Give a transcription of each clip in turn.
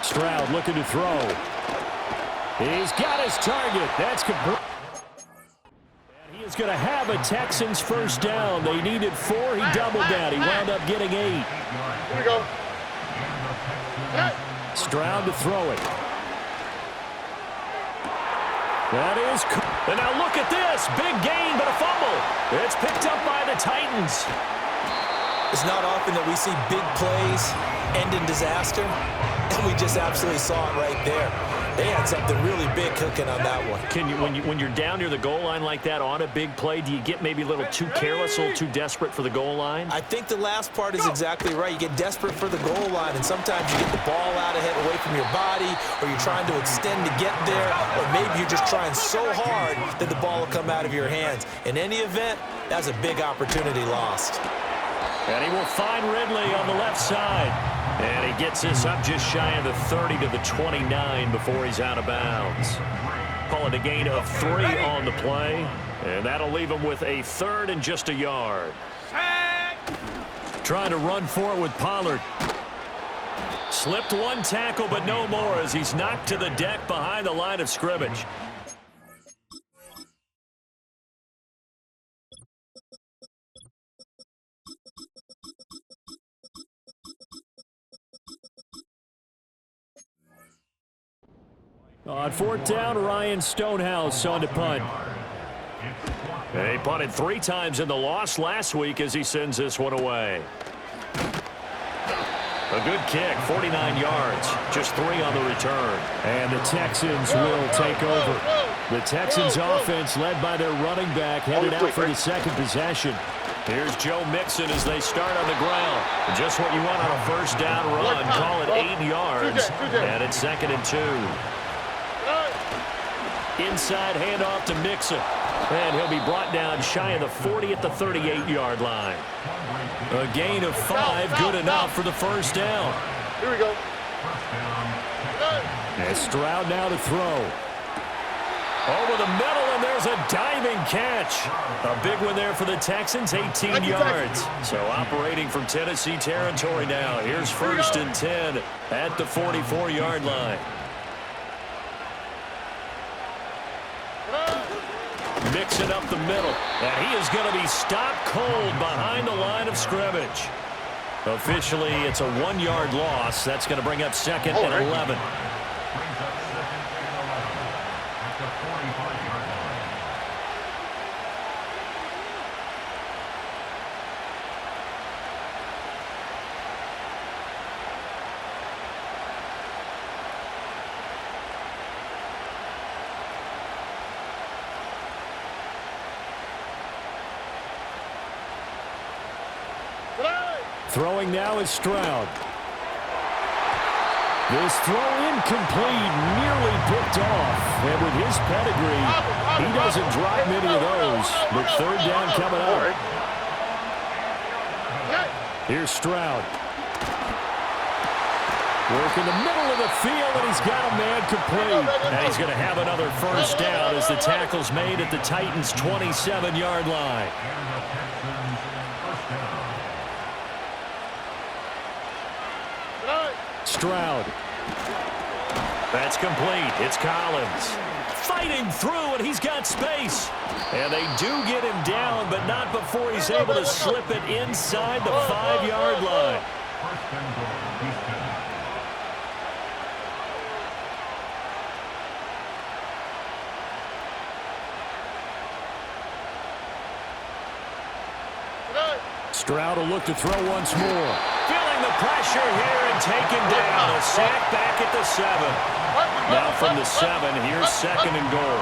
Stroud looking to throw. He's got his target. That's complete. And he is going to have a Texans first down. They needed 4. He doubled down. He wound up getting 8. Here we go. Stroud to throw it. That is, and now look at this. Big gain, but a fumble. It's picked up by the Titans. It's not often that we see big plays end in disaster, and we just absolutely saw it right there. They had something really big cooking on that one. Can you, when you're down near the goal line like that on a big play, do you get maybe a little too careless, a little too desperate for the goal line? I think the last part is exactly right. You get desperate for the goal line, and sometimes you get the ball out ahead away from your body, or you're trying to extend to get there, or maybe you're just trying so hard that the ball will come out of your hands. In any event, that's a big opportunity lost. And he will find Ridley on the left side. And he gets this up just shy of the 30 to the 29 before he's out of bounds. Call it a gain of 3 on the play. And that'll leave him with a 3rd and just a yard. Trying to run for it with Pollard. Slipped one tackle, but no more as he's knocked to the deck behind the line of scrimmage. On 4th down, Ryan Stonehouse on to punt. And he punted 3 times in the loss last week as he sends this one away. A good kick, 49 yards, just 3 on the return. And the Texans will take over. The Texans offense led by their running back headed out for the 2nd possession. Here's Joe Mixon as they start on the ground. Just what you want on a 1st down run. Call it 8 yards, and it's 2nd and 2. Inside handoff to Mixon. And he'll be brought down shy of the 40 at the 38-yard line. A gain of 5, good enough for the 1st down. Here we go. And Stroud now to throw. Over the middle, and there's a diving catch. A big one there for the Texans, 18 yards. So operating from Tennessee territory now. Here's 1st and 10 at the 44-yard line. Mixing up the middle, and he is going to be stopped cold behind the line of scrimmage. Officially, it's a 1-yard loss. That's going to bring up 2nd and 11. Throwing now is Stroud. This throw incomplete, nearly picked off. And with his pedigree, he doesn't drop many of those. But 3rd down coming up. Here's Stroud. Work in the middle of the field, and he's got a man complete. And he's going to have another 1st down as the tackle's made at the Titans' 27-yard line. Stroud. That's complete. It's Collins. Fighting through, and he's got space. And they do get him down, but not before he's able to slip it inside the 5-yard line. Stroud will look to throw once more. Feeling the pressure here and taken down. A sack back at the 7. Now from the 7, here's 2nd and goal.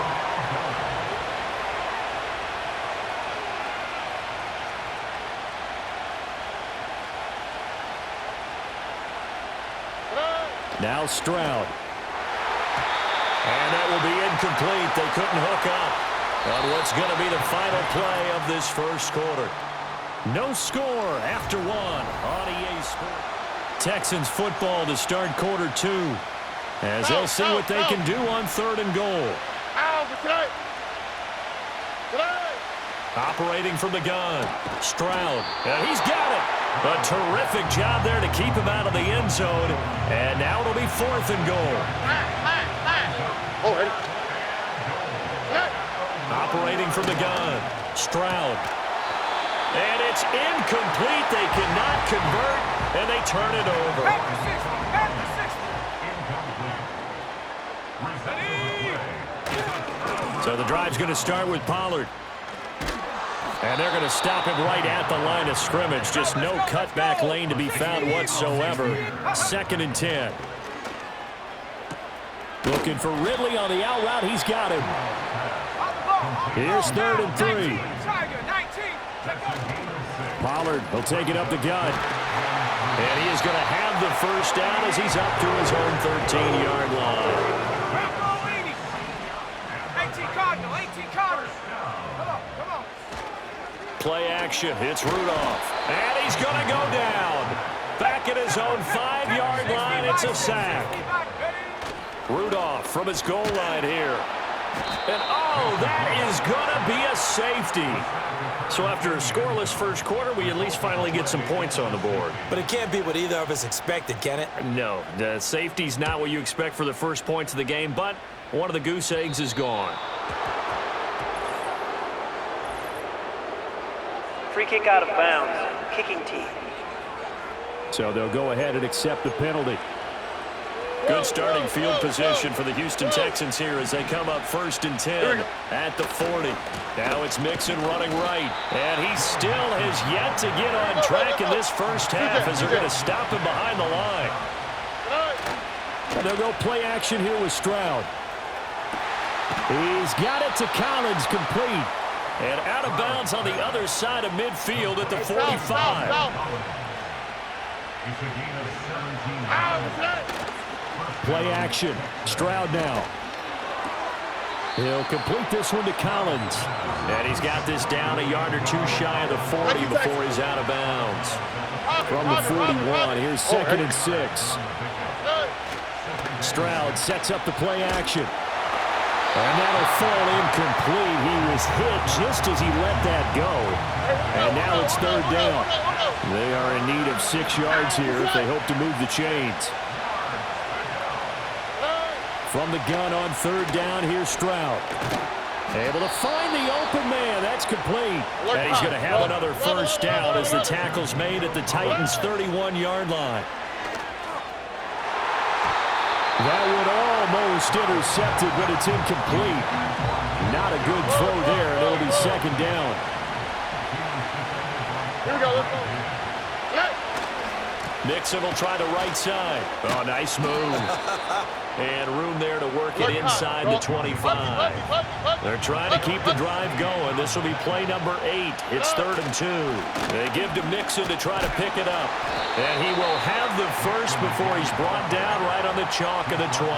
Now Stroud. And that will be incomplete. They couldn't hook up on what's going to be the final play of this 1st quarter. No score after 1 on EA Sports. Texans football to start quarter 2 as they'll see what they can do on 3rd and goal. Operating from the gun. Stroud. And he's got it. A terrific job there to keep him out of the end zone. And now it'll be 4th and goal. Already. Operating from the gun. Stroud. And it's incomplete. They cannot convert, and they turn it over. So the drive's going to start with Pollard. And they're going to stop him right at the line of scrimmage. Just no cutback lane to be found whatsoever. 2nd and 10. Looking for Ridley on the out route. He's got him. Here's 3rd and 3. Pollard will take it up the gut. And he is going to have the first down as he's up to his own 13-yard line. 18 Cardinals. Come on. Play action. It's Rudolph. And he's going to go down. Back at his own 5-yard line. It's a sack. Rudolph from his goal line here. And, oh, that is going to be a safety. So after a scoreless first quarter, we at least finally get some points on the board. But it can't be what either of us expected, can it? No, the safety's not what you expect for the first points of the game, but one of the goose eggs is gone. Free kick out of bounds. Kicking team. So they'll go ahead and accept the penalty. Good starting field position for the Houston Texans here as they come up 1st and 10 at the 40. Now it's Mixon running right, and he still has yet to get on track in this first half as they're going to stop him behind the line. And they'll go play action here with Stroud. He's got it to Collins, complete. And out of bounds on the other side of midfield at the 45. Play action. Stroud now. He'll complete this one to Collins. And he's got this down a yard or two shy of the 40 before he's out of bounds. From the 41, here's 2nd and 6. Stroud sets up the play action. And that'll fall incomplete. He was hit just as he let that go. And now it's 3rd down. They are in need of 6 yards here if they hope to move the chains. From the gun on 3rd down, here's Stroud. Able to find the open man. That's complete. And he's going to have another first down as the tackle's made at the Titans' 31-yard line. That would almost intercepted, but it's incomplete. Not a good throw there, and it'll be 2nd down. Here we go. Let's go. Mixon will try the right side. Oh, nice move. And room there to work it inside the 25. They're trying to keep the drive going. This will be play number 8. It's 3rd and 2. They give to Mixon to try to pick it up. And he will have the first before he's brought down right on the chalk of the 20.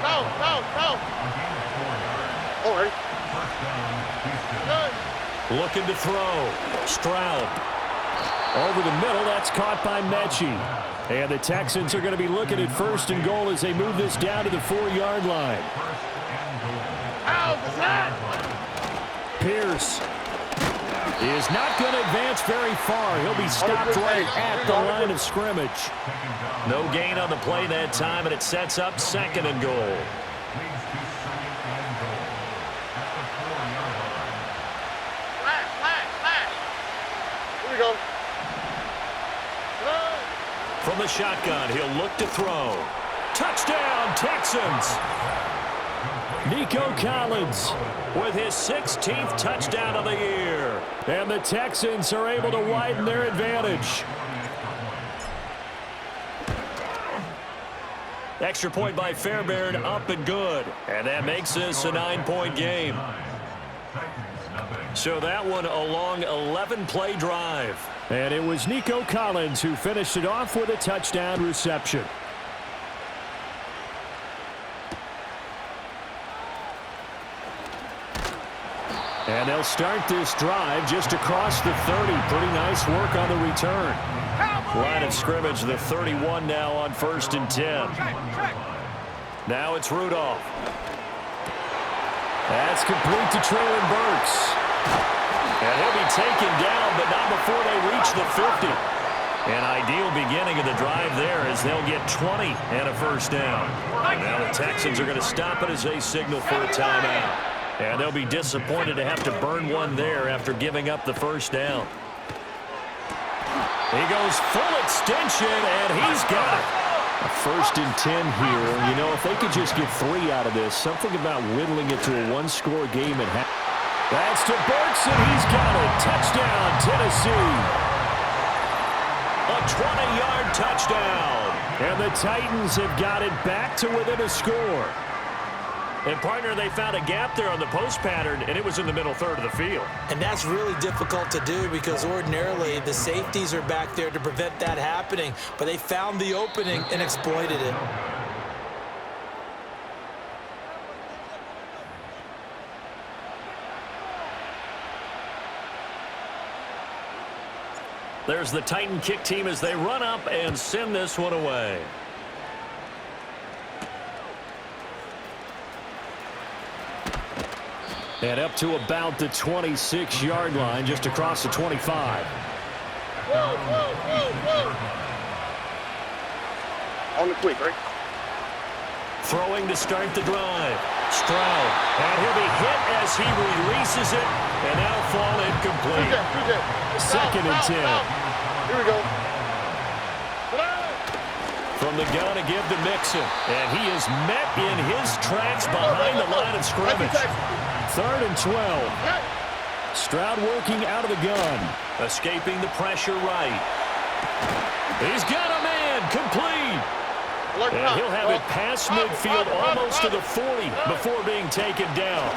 Go. All right. Looking to throw. Stroud. Over the middle, that's caught by Mechie. And the Texans are going to be looking at 1st and goal as they move this down to the 4-yard line. Pierce is not going to advance very far. He'll be stopped right at the line of scrimmage. No gain on the play that time, and it sets up 2nd and goal. Here we go. From the shotgun, he'll look to throw. Touchdown, Texans! Nico Collins with his 16th touchdown of the year. And the Texans are able to widen their advantage. Extra point by Fairbairn, up and good. And that makes this a 9-point game. So that one a long 11-play drive. And it was Nico Collins who finished it off with a touchdown reception. And they'll start this drive just across the 30. Pretty nice work on the return. Line of scrimmage, the 31 now on 1st and 10. Now it's Rudolph. That's complete to Traylon Burks. And he'll be taken down, but not before they reach the 50. An ideal beginning of the drive there as they'll get 20 and a first down. Now the Texans are going to stop it as they signal for a timeout. And they'll be disappointed to have to burn one there after giving up the first down. He goes full extension, and he's got it. A 1st and 10 here. You know, if they could just get 3 out of this, something about whittling it to a one-score game at half. That's to Burks, and he's got it. Touchdown, Tennessee. A 20-yard touchdown. And the Titans have got it back to within a score. And, partner, they found a gap there on the post pattern, and it was in the middle third of the field. And that's really difficult to do because ordinarily the safeties are back there to prevent that happening. But they found the opening and exploited it. There's the Titan kick team as they run up and send this one away. And up to about the 26-yard line, just across the 25. Whoa. On the quick, right? Throwing to start the drive. Stroud. And he'll be hit as he releases it. And that'll fall incomplete. 2nd and 10. Here we go. From the gun to give to Mixon. And he is met in his tracks behind the line of scrimmage. 3rd and 12. Stroud working out of the gun. Escaping the pressure right. He's got a man complete. And he'll have it past midfield almost to the 40 before being taken down.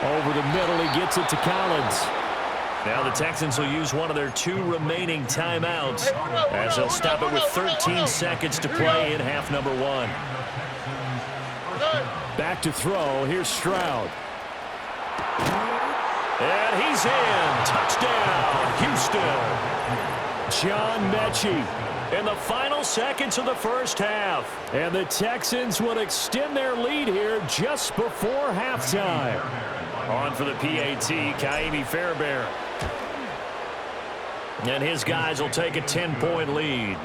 Over the middle, he gets it to Collins. Now the Texans will use one of their 2 remaining timeouts as they'll stop it with 13 seconds to play in half number 1. Back to throw. Here's Stroud. And he's in. Touchdown, Houston. John Mechie. In the final seconds of the first half. And the Texans will extend their lead here just before halftime. On for the PAT, Kaimi Fairbairn. And his guys will take a 10-point lead.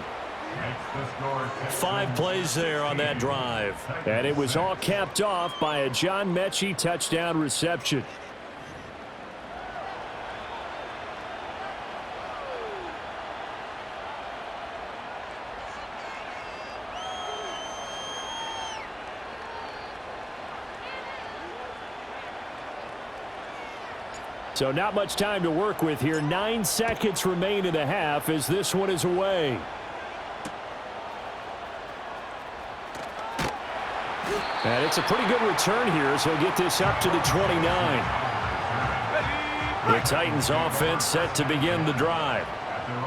5 plays there on that drive. And it was all capped off by a John Mechie touchdown reception. So not much time to work with here. 9 seconds remain in the half as this one is away. And it's a pretty good return here as he'll get this up to the 29. The Titans offense set to begin the drive.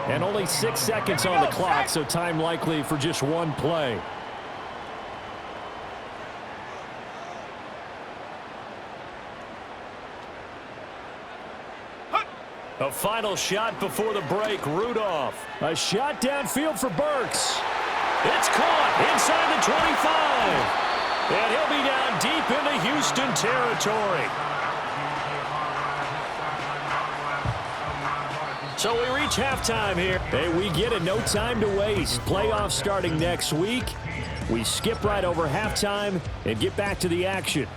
And only 6 seconds on the clock, so time likely for just one play. A final shot before the break. Rudolph. A shot downfield for Burks. It's caught inside the 25. And he'll be down deep into Houston territory. So we reach halftime here. Hey, we get it. No time to waste. Playoffs starting next week. We skip right over halftime and get back to the action.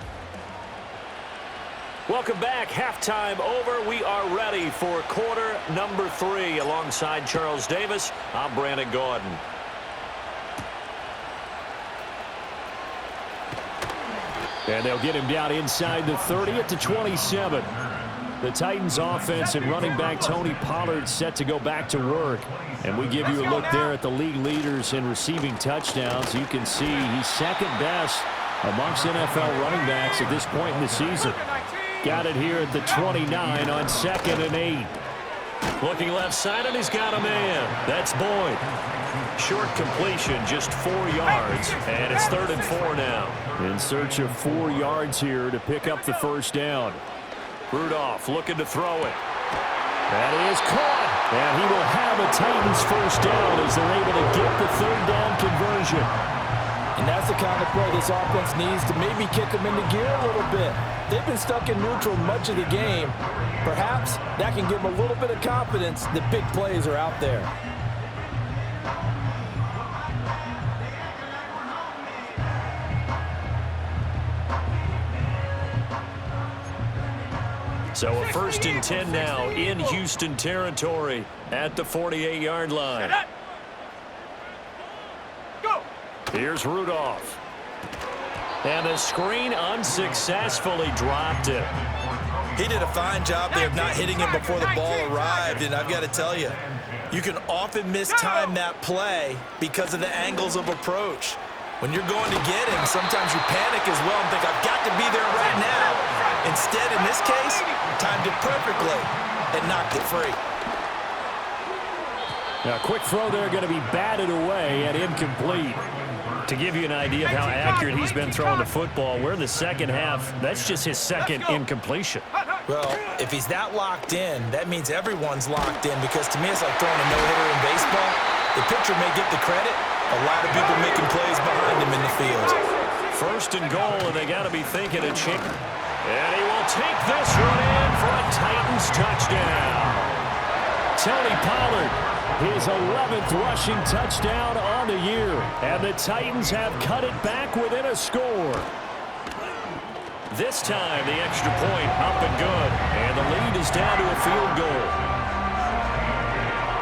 Welcome back. Halftime over. We are ready for quarter number 3. Alongside Charles Davis, I'm Brandon Gordon. And they'll get him down inside the 30 at the 27. The Titans offense and running back Tony Pollard set to go back to work. And we give you a look there at the league leaders in receiving touchdowns. You can see he's second best amongst NFL running backs at this point in the season. Got it here at the 29 on 2nd and 8. Looking left side, and he's got a man. That's Boyd. Short completion, just 4 yards, and it's 3rd and 4 now. In search of 4 yards here to pick up the first down. Rudolph looking to throw it. That is caught, and he will have a Titans first down as they're able to get the 3rd down conversion. And that's the kind of play this offense needs to maybe kick them into gear a little bit. they've been stuck in neutral much of the game. Perhaps that can give them a little bit of confidence that big plays are out there. So a 1st and 10 now in Houston territory at the 48-yard line. Go. Here's Rudolph. And the screen unsuccessfully dropped it. He did a fine job there of not hitting him before the ball arrived, and I've got to tell you, you can often mistime that play because of the angles of approach. When you're going to get him, sometimes you panic as well and think, I've got to be there right now. Instead, in this case, timed it perfectly and knocked it free. Now, quick throw there, going to be batted away and incomplete. To give you an idea of how accurate he's been throwing the football, we're in the second half. That's just his second incompletion. Well, if he's that locked in, that means everyone's locked in, because to me it's like throwing a no-hitter in baseball. The pitcher may get the credit, a lot of people making plays behind him in the field. 1st and goal, and they got to be thinking a chink. And he will take this one in for a Titans touchdown. Tony Pollard, his 11th rushing touchdown on the year. And the Titans have cut it back within a score. This time, the extra point up and good. And the lead is down to a field goal.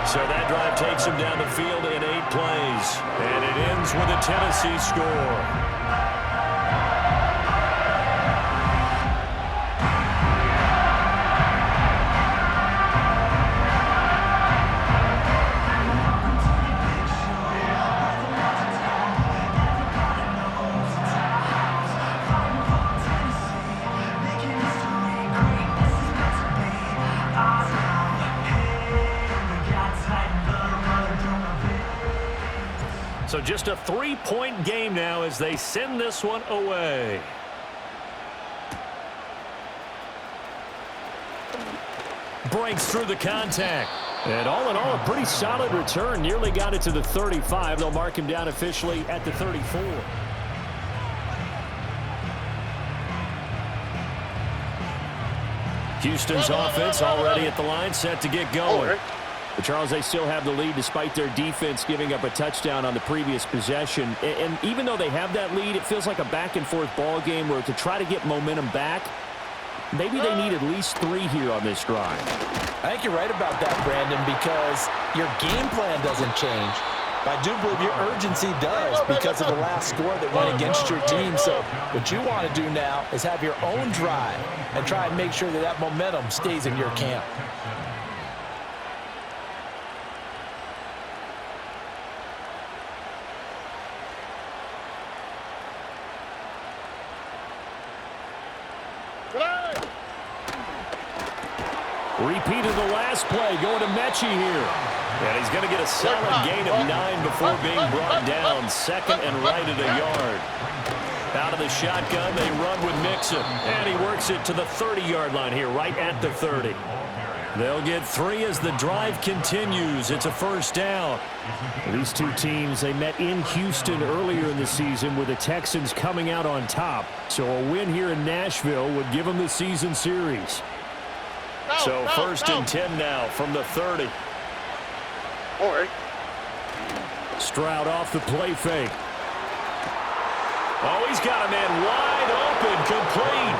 So that drive takes him down the field in 8 plays. And it ends with a Tennessee score. So just a 3-point game now as they send this one away. Breaks through the contact. And all in all, a pretty solid return. Nearly got it to the 35. They'll mark him down officially at the 34. Houston's offense already at the line, set to get going. But Charles, they still have the lead despite their defense giving up a touchdown on the previous possession. And even though they have that lead, it feels like a back-and-forth ball game where to try to get momentum back, maybe they need at least 3 here on this drive. I think you're right about that, Brandon, because your game plan doesn't change. But I do believe your urgency does because of the last score that went against your team. So what you want to do now is have your own drive and try and make sure that that momentum stays in your camp. Repeat of the last play, going to Mechie here. And he's going to get a solid gain of 9 before being brought down. 2nd and right at a yard. Out of the shotgun, they run with Mixon. And he works it to the 30-yard line here, right at the 30. They'll get 3 as the drive continues. It's a 1st down. These two teams, they met in Houston earlier in the season with the Texans coming out on top. So a win here in Nashville would give them the season series. So 1st and 10 now from the 30. All right. Stroud off the play fake. Oh, he's got a man wide open, complete.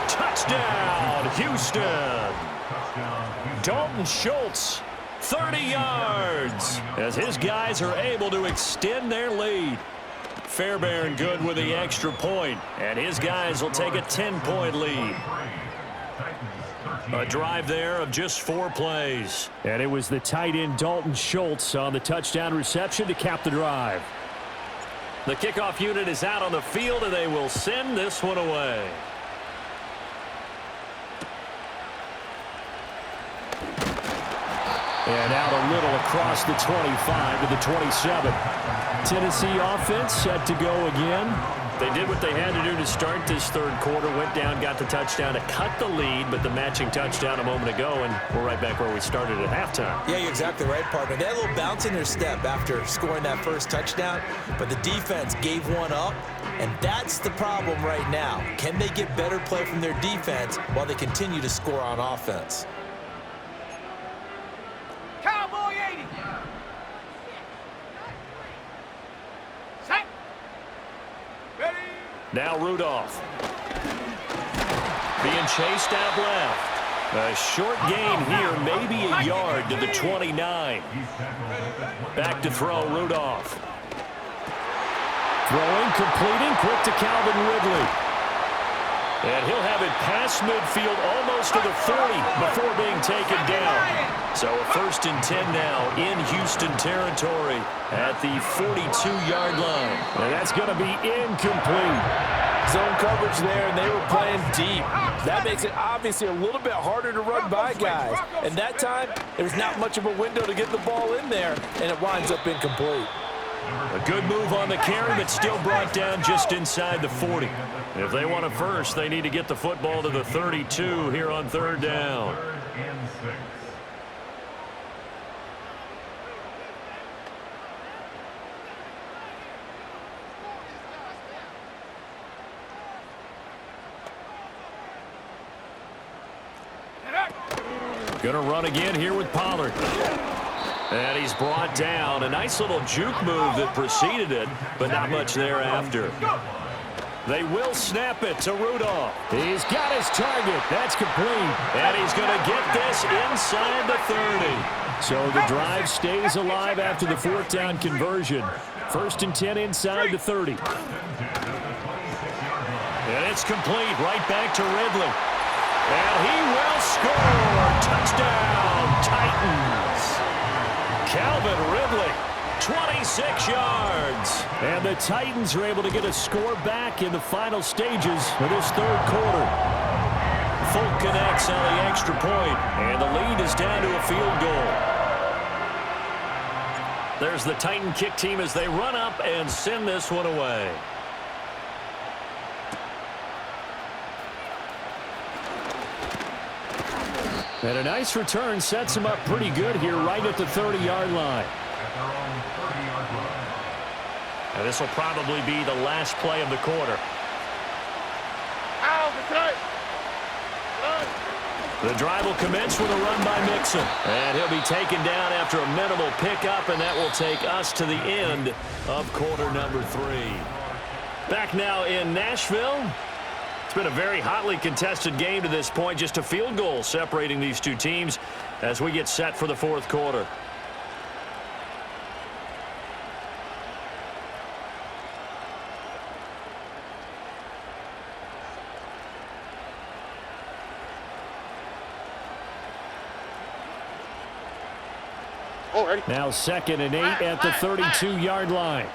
Touchdown, Houston. Dalton Schultz, 30 yards, as his guys are able to extend their lead. Fairbairn good with the extra point, and his guys will take a 10-point lead. A drive there of just 4 plays. And it was the tight end Dalton Schultz on the touchdown reception to cap the drive. The kickoff unit is out on the field, and they will send this one away. And out a little across the 25 to the 27. Tennessee offense set to go again. They did what they had to do to start this 3rd quarter. Went down, got the touchdown to cut the lead, but the matching touchdown a moment ago, and we're right back where we started at halftime. Yeah, you're exactly right, partner. They had a little bounce in their step after scoring that first touchdown, but the defense gave one up, And that's the problem right now. Can they get better play from their defense while they continue to score on offense? Cowboy 80. Set. Ready. Now Rudolph. Being chased out left. A short gain here, maybe a yard to the 29. Back to throw, Rudolph. Throwing, completing, quick to Calvin Ridley. And he'll have it past midfield, almost to the 30 before being taken down. So a 1st and 10 now in Houston territory at the 42-yard line. And that's going to be incomplete. Zone coverage there, and they were playing deep. That makes it obviously a little bit harder to run by guys. And that time, there's not much of a window to get the ball in there, and it winds up incomplete. A good move on the carry, but still brought down just inside the 40. If they want a first, they need to get the football to the 32 here on 3rd down. Going to run again here with Pollard. And he's brought down. A nice little juke move that preceded it, but not much thereafter. They will snap it to Rudolph. He's got his target. That's complete. And he's going to get this inside the 30. So the drive stays alive after the 4th down conversion. 1st and 10 inside the 30. And it's complete right back to Ridley. And he will score. Touchdown, Titans. Calvin Ridley, 26 yards. And the Titans are able to get a score back in the final stages of this 3rd quarter. Folk connects on the extra point, and the lead is down to a field goal. There's the Titan kick team as they run up and send this one away. And a nice return sets him up pretty good here right at the 30-yard line. And this will probably be the last play of the quarter. The drive will commence with a run by Mixon. And he'll be taken down after a minimal pickup, and that will take us to the end of quarter number 3. Back now in Nashville. It's been a very hotly contested game to this point. Just a field goal separating these two teams as we get set for the 4th quarter. Now 2nd and 8 at the 32-yard line.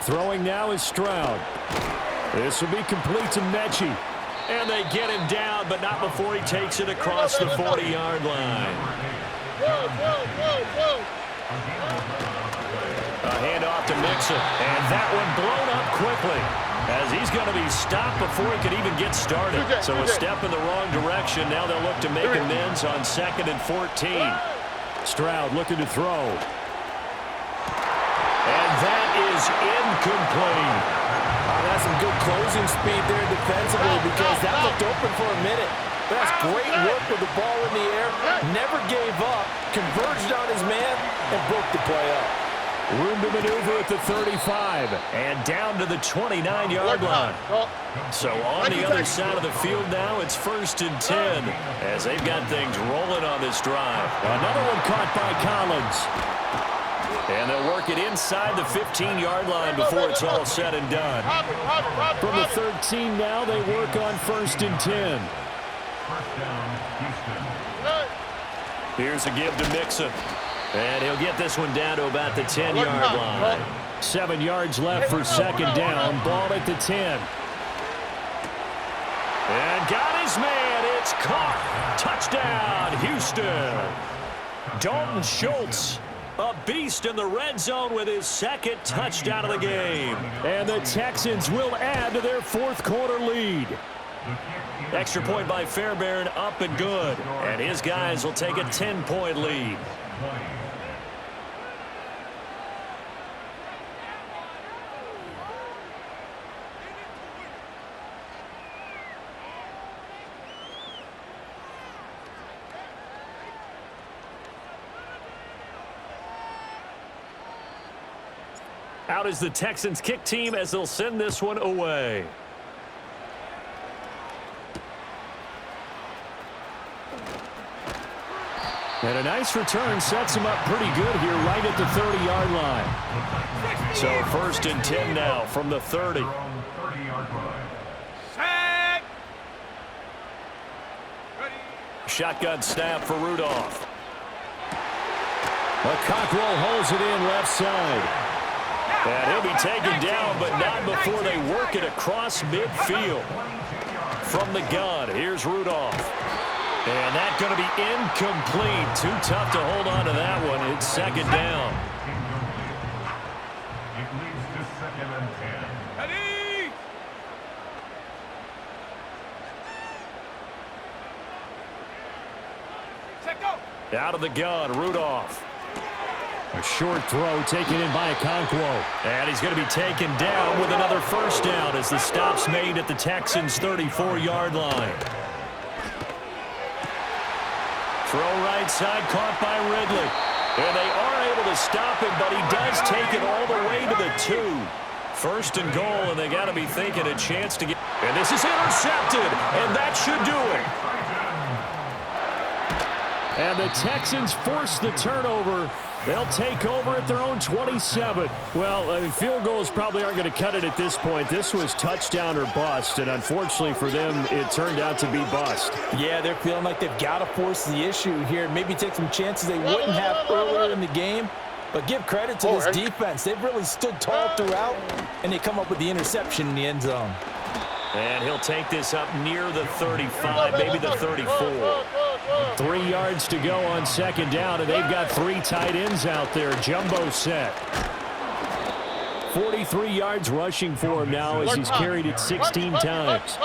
Throwing now is Stroud. This will be complete to Mechie. And they get him down, but not before he takes it across the 40-yard line. A handoff to Mixon, and that one blown up quickly as he's going to be stopped before he could even get started. So a step in the wrong direction. Now they'll look to make amends on 2nd and 14. Stroud looking to throw. And that is incomplete. That's some good closing speed there defensively because that looked open for a minute. That's great work with the ball in the air. Never gave up, converged on his man, and broke the play up. Room to maneuver at the 35. And down to the 29-yard line. So on the other side of the field now, it's 1st and 10 as they've got things rolling on this drive. Another one caught by Collins. And they'll work it inside the 15-yard line before it's all said and done. From the 13 now, they work on 1st and 10. Here's a give to Mixon. And he'll get this one down to about the 10-yard line. 7 yards left for 2nd down. Ball at the 10. And got his man. It's caught. Touchdown, Houston. Dalton Schultz, a beast in the red zone with his 2nd touchdown of the game. And the Texans will add to their 4th quarter lead. Extra point by Fairbairn, up and good. And his guys will take a 10-point lead. Out is the Texans kick team as they'll send this one away. And a nice return sets him up pretty good here right at the 30-yard line. So 1st and 10 now from the 30. Set. Ready. Shotgun snap for Rudolph. Cockrell holds it in left side. And he'll be taken down, but not before they work it across midfield. From the gun, here's Rudolph. And that's going to be incomplete. Too tough to hold on to that one. It's 2nd down. Ready. Set, go. Out of the gun, Rudolph. A short throw taken in by Okonkwo. And he's going to be taken down with another 1st down as the stop's made at the Texans' 34-yard line. Throw right side, caught by Ridley. And they are able to stop him, but he does take it all the way to the 2. 1st and goal, and they got to be thinking a chance to get... And this is intercepted, and that should do it. And the Texans force the turnover. They'll take over at their own 27. Well, field goals probably aren't going to cut it at this point. This was touchdown or bust, and unfortunately for them, it turned out to be bust. Yeah, they're feeling like they've got to force the issue here. Maybe take some chances they wouldn't have earlier in the game. But give credit to this defense. They've really stood tall throughout, and they come up with the interception in the end zone. And he'll take this up near the 35, maybe the 34. 3 yards to go on 2nd down, and they've got 3 tight ends out there. Jumbo set. 43 yards rushing for him now as he's carried it 16 times.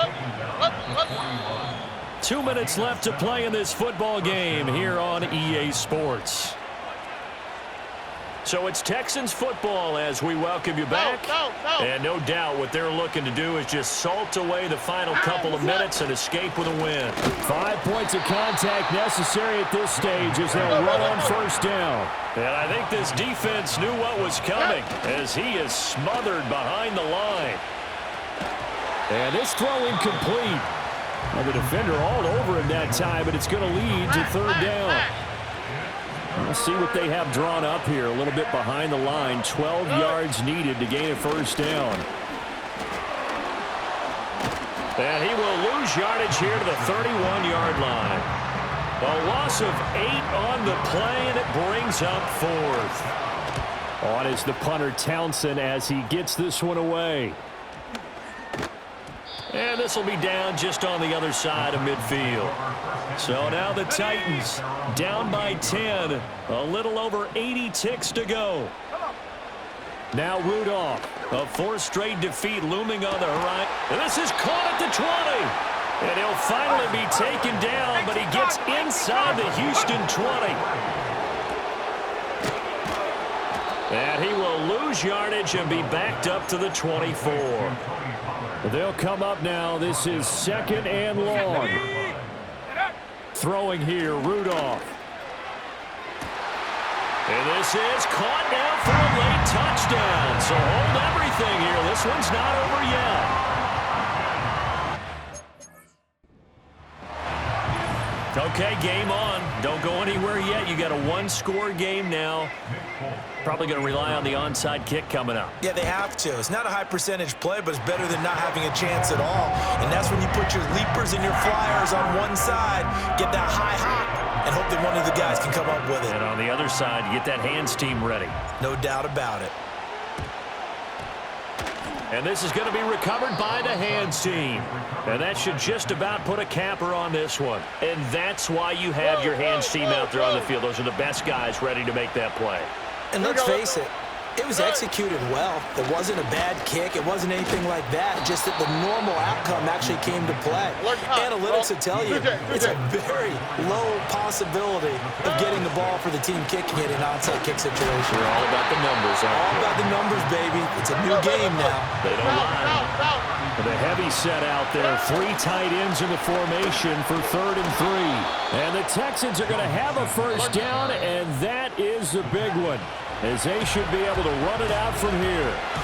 2 minutes left to play in this football game here on EA Sports. So it's Texans football as we welcome you back. And no doubt what they're looking to do is just salt away the final couple of minutes and escape with a win. 5 points of contact necessary at this stage as they'll run on 1st down. And I think this defense knew what was coming as he is smothered behind the line. And this throw incomplete. And the defender all over him that time, but it's going to lead to 3rd down. We'll see what they have drawn up here. A little bit behind the line. 12 yards needed to gain a 1st down. And he will lose yardage here to the 31-yard line. A loss of 8 on the play, and it brings up 4th. On is the punter Townsend as he gets this one away. And this will be down just on the other side of midfield. So now the Titans down by 10. A little over 80 ticks to go. Now Rudolph. A 4th straight defeat looming on the horizon. And this is caught at the 20. And he'll finally be taken down, but he gets inside the Houston 20. And he will lose yardage and be backed up to the 24. They'll come up now. This is 2nd and long. Throwing here, Rudolph. And this is caught now for a late touchdown. So hold everything here. This one's not over yet. Okay, game on. Don't go anywhere yet. You got a 1-score game now. Probably going to rely on the onside kick coming up. Yeah, they have to. It's not a high percentage play, but it's better than not having a chance at all. And that's when you put your leapers and your flyers on one side, get that high hop, and hope that one of the guys can come up with it. And on the other side, you get that hands team ready. No doubt about it. And this is going to be recovered by the hands team. And that should just about put a capper on this one. And that's why you have your hands team out there on the field. Those are the best guys ready to make that play. And let's face it, it was executed well. It wasn't a bad kick. It wasn't anything like that. Just that the normal outcome actually came to play. Analytics will tell you it's a very low possibility of getting the ball for the team kicking it in an onside kick situation. We're all about the numbers. All about the numbers, baby. It's a new game now. They don't lie. The heavy set out there. 3 tight ends in the formation for 3rd and 3. And the Texans are going to have a 1st down, and that is the big one. as they should be able to run it out from here.